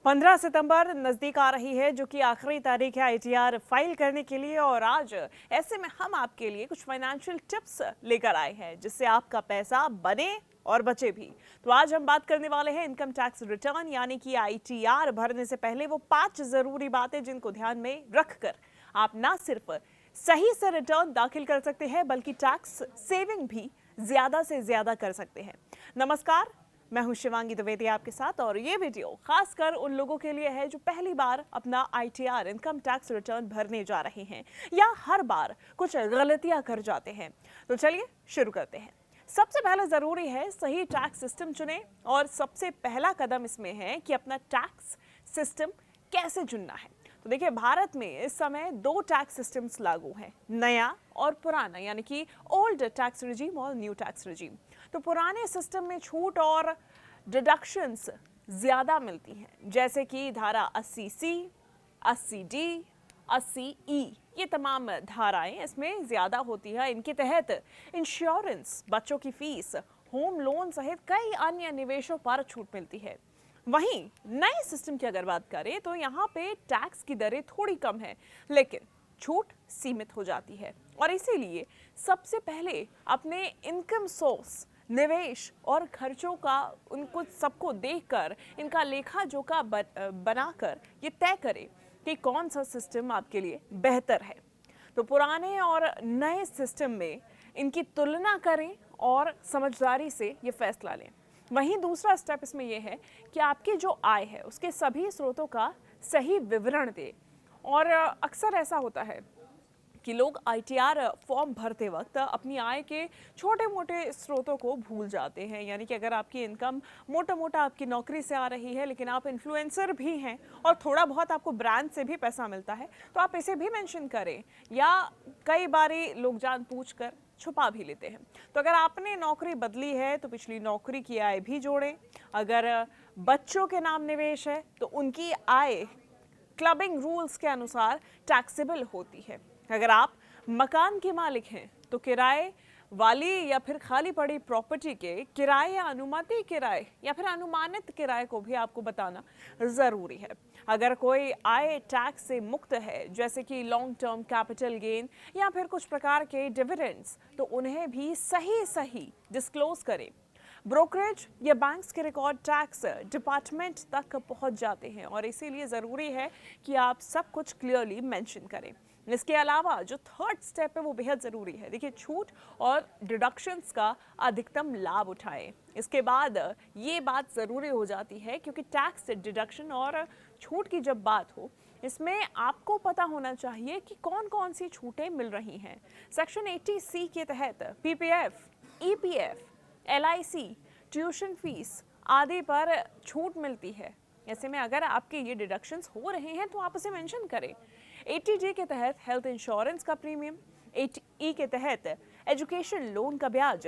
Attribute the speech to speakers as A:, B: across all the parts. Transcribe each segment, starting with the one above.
A: 15 सितंबर नज़दीक आ रही है, जो कि आखिरी तारीख है आईटीआर फाइल करने के लिए। और आज ऐसे में हम आपके लिए कुछ फाइनेंशियल टिप्स लेकर आए हैं जिससे आपका पैसा बने और बचे भी। तो आज हम बात करने वाले हैं इनकम टैक्स रिटर्न यानी कि आईटीआर भरने से पहले वो 5 जरूरी बातें जिनको ध्यान में रखकर आप ना सिर्फ सही से रिटर्न दाखिल कर सकते हैं बल्कि टैक्स सेविंग भी ज्यादा से ज्यादा कर सकते हैं। नमस्कार, मैं हूं शिवांगी द्विवेदी आपके साथ और ये वीडियो खासकर उन लोगों के लिए है जो पहली बार अपना आईटीआर इनकम टैक्स रिटर्न भरने जा रहे हैं या हर बार कुछ गलतियां कर जाते हैं। तो चलिए शुरू करते हैं। सबसे पहले जरूरी है सही टैक्स सिस्टम चुनें और सबसे पहला कदम इसमें है कि अपना टैक्स सिस्टम कैसे चुनना है। तो देखिए, भारत में इस समय 2 टैक्स सिस्टम्स लागू हैं, नया और पुराना, यानी कि ओल्ड टैक्स रिजीम और न्यू टैक्स रिजीम। तो पुराने सिस्टम में छूट और डिडक्शंस ज्यादा मिलती हैं, जैसे कि धारा 80C, 80D, 80E, ये तमाम धाराएं इसमें ज्यादा होती है। इनके तहत इंश्योरेंस, बच्चों की फीस, होम लोन सहित कई अन्य निवेशों पर छूट मिलती है। वहीं नए सिस्टम की अगर बात करें तो यहाँ पे टैक्स की दरें थोड़ी कम है, लेकिन छूट सीमित हो जाती है। और इसीलिए सबसे पहले अपने इनकम सोर्स, निवेश और खर्चों का उनको सबको देखकर इनका लेखा जोखा बनाकर ये तय करें कि कौन सा सिस्टम आपके लिए बेहतर है। तो पुराने और नए सिस्टम में इनकी तुलना करें और समझदारी से ये फैसला लें। वहीं दूसरा स्टेप इसमें यह है कि आपकी जो आय है उसके सभी स्रोतों का सही विवरण दें। और अक्सर ऐसा होता है कि लोग आईटीआर फॉर्म भरते वक्त अपनी आय के छोटे मोटे स्रोतों को भूल जाते हैं। यानी कि अगर आपकी इनकम मोटा मोटा आपकी नौकरी से आ रही है, लेकिन आप इन्फ्लुएंसर भी हैं और थोड़ा बहुत आपको ब्रांड से भी पैसा मिलता है, तो आप इसे भी मेंशन करें। या कई बारी लोग जानबूझकर छुपा भी लेते हैं। तो अगर आपने नौकरी बदली है तो पिछली नौकरी की आय भी जोड़ें। अगर बच्चों के नाम निवेश है तो उनकी आय क्लबिंग रूल्स के अनुसार टैक्सेबल होती है। अगर आप मकान के मालिक हैं तो किराए वाली या फिर खाली पड़ी प्रॉपर्टी के किराए या अनुमति किराए या फिर अनुमानित किराए को भी आपको बताना जरूरी है। अगर कोई आय टैक्स से मुक्त है, जैसे कि लॉन्ग टर्म कैपिटल गेन या फिर कुछ प्रकार के डिविडेंड्स, तो उन्हें भी सही डिस्क्लोज करें। ब्रोकरेज या बैंक्स के रिकॉर्ड टैक्स डिपार्टमेंट तक पहुंच जाते हैं और इसीलिए ज़रूरी है कि आप सब कुछ क्लियरली मेंशन करें। इसके अलावा जो थर्ड स्टेप है वो बेहद ज़रूरी है। देखिए, छूट और डिडक्शंस का अधिकतम लाभ उठाएं। इसके बाद ये बात ज़रूरी हो जाती है, क्योंकि टैक्स डिडक्शन और छूट की जब बात हो, इसमें आपको पता होना चाहिए कि कौन कौन सी छूटें मिल रही हैं। सेक्शन 80C के तहत PPF, EPF, LIC, tuition fees आदि पर छूट मिलती है। ऐसे में अगर आपके ये डिडक्शंस हो रहे हैं तो आप उसे मेंशन करें। 80D के तहत हेल्थ इंश्योरेंस का प्रीमियम, 80E के तहत एजुकेशन लोन का ब्याज,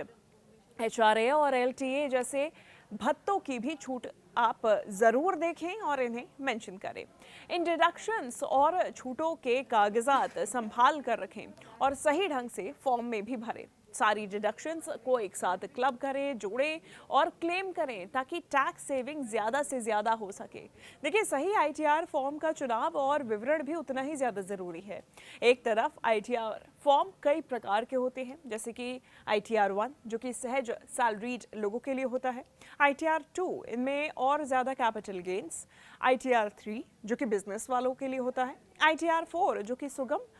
A: एचआरए और एलटीए जैसे भत्तों की भी छूट आप ज़रूर देखें और इन्हें मेंशन करें। इन डिडक्शंस और छूटों के कागजात संभाल कर रखें और सही ढंग से फॉर्म में भी भरें। सारी डिडक्शंस को एक साथ क्लब करें, जोड़ें और क्लेम करें ताकि टैक्स सेविंग ज़्यादा से ज़्यादा हो सके। देखिए, सही आईटीआर फॉर्म का चुनाव और विवरण भी उतना ही ज़्यादा ज़रूरी है। एक तरफ आईटीआर फॉर्म कई प्रकार के होते हैं, जैसे कि आईटीआर 1 जो कि सहज सैलरीड लोगों के लिए होता है, आईटीआर 2 इनमें और ज़्यादा कैपिटल गेन्स, आईटीआर 3 जो कि बिजनेस वालों के लिए होता है, आईटीआर 4 जो कि सुगम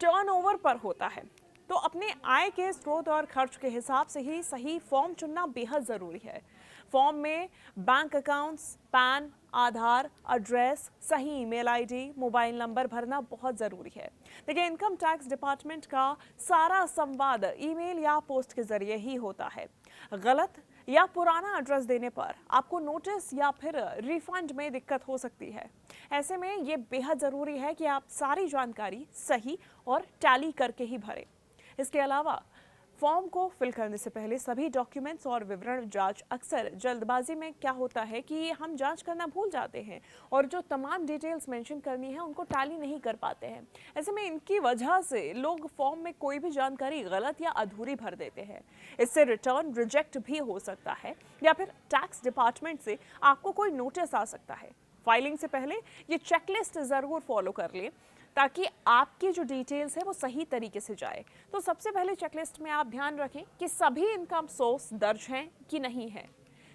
A: टर्नओवर पर होता है। तो अपने आय के स्रोत और खर्च के हिसाब से ही सही फॉर्म चुनना बेहद ज़रूरी है। फॉर्म में बैंक अकाउंट्स, पैन, आधार, एड्रेस, सही ईमेल आईडी, मोबाइल नंबर भरना बहुत ज़रूरी है। देखिए, इनकम टैक्स डिपार्टमेंट का सारा संवाद ईमेल या पोस्ट के जरिए ही होता है। गलत या पुराना एड्रेस देने पर आपको नोटिस या फिर रिफंड में दिक्कत हो सकती है। ऐसे में ये बेहद ज़रूरी है कि आप सारी जानकारी सही और टैली करके ही भरें। इसके अलावा फॉर्म को फिल करने से पहले सभी डॉक्यूमेंट्स और विवरण जांच। अक्सर जल्दबाजी में क्या होता है कि हम जांच करना भूल जाते हैं और जो तमाम डिटेल्स मेंशन करनी है उनको टैली नहीं कर पाते हैं। ऐसे में इनकी वजह से लोग फॉर्म में कोई भी जानकारी गलत या अधूरी भर देते हैं। इससे रिटर्न रिजेक्ट भी हो सकता है या फिर टैक्स डिपार्टमेंट से आपको कोई नोटिस आ सकता है। फाइलिंग से पहले ये चेकलिस्ट ज़रूर फॉलो कर लें ताकि आपकी जो डिटेल्स है वो सही तरीके से जाए। तो सबसे पहले चेकलिस्ट में आप ध्यान रखें कि सभी इनकम सोर्स दर्ज हैं कि नहीं है,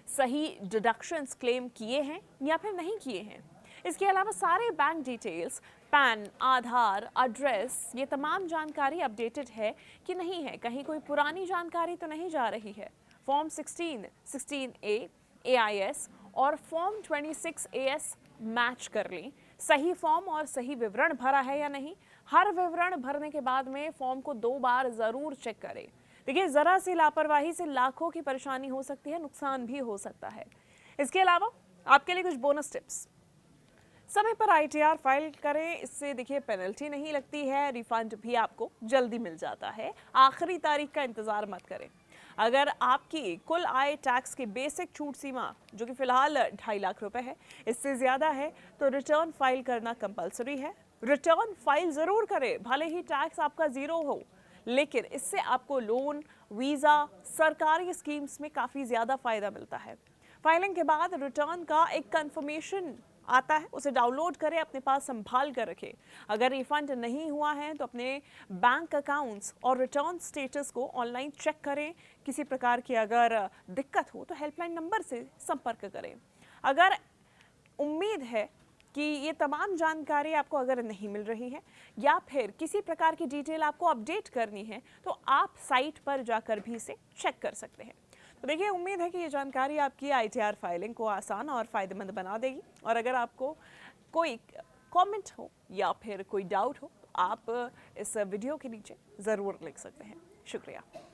A: सही डिडक्शंस क्लेम किए हैं या फिर नहीं किए हैं। इसके अलावा सारे बैंक डिटेल्स, पैन, आधार, एड्रेस, ये तमाम जानकारी अपडेटेड है कि नहीं है, कहीं कोई पुरानी जानकारी तो नहीं जा रही है। फॉर्म 16, 16A, AIS और फॉर्म 26AS मैच कर लें। सही फॉर्म और सही विवरण भरा है या नहीं। हर विवरण भरने के बाद में फॉर्म को 2 बार ज़रूर चेक करें। देखिए, ज़रा सी लापरवाही से लाखों की परेशानी हो सकती है, नुकसान भी हो सकता है। इसके अलावा आपके लिए कुछ बोनस टिप्स। समय पर ITR फाइल करें, इससे देखिए पेनल्टी नहीं लगती है, रिफंड भी आपको जल्दी मिल जाता है। आखिरी तारीख का इंतज़ार मत करें। अगर आपकी कुल आय टैक्स की बेसिक छूट सीमा जो कि फिलहाल 2.5 लाख रुपए है, इससे ज़्यादा है तो रिटर्न फाइल करना कंपलसरी है। रिटर्न फाइल ज़रूर करें, भले ही टैक्स आपका ज़ीरो हो, लेकिन इससे आपको लोन, वीज़ा, सरकारी स्कीम्स में काफ़ी ज़्यादा फ़ायदा मिलता है। फाइलिंग के बाद रिटर्न का एक कंफर्मेशन आता है, उसे डाउनलोड करें, अपने पास संभाल कर रखें। अगर रिफंड नहीं हुआ है तो अपने बैंक अकाउंट्स और रिटर्न स्टेटस को ऑनलाइन चेक करें। किसी प्रकार की अगर दिक्कत हो तो हेल्पलाइन नंबर से संपर्क करें। अगर उम्मीद है कि ये तमाम जानकारी आपको अगर नहीं मिल रही है या फिर किसी प्रकार की डिटेल आपको अपडेट करनी है तो आप साइट पर जाकर भी इसे चेक कर सकते हैं। तो देखिए, उम्मीद है कि ये जानकारी आपकी ITR फाइलिंग को आसान और फ़ायदेमंद बना देगी। और अगर आपको कोई कमेंट हो या फिर कोई डाउट हो तो आप इस वीडियो के नीचे ज़रूर लिख सकते हैं। शुक्रिया।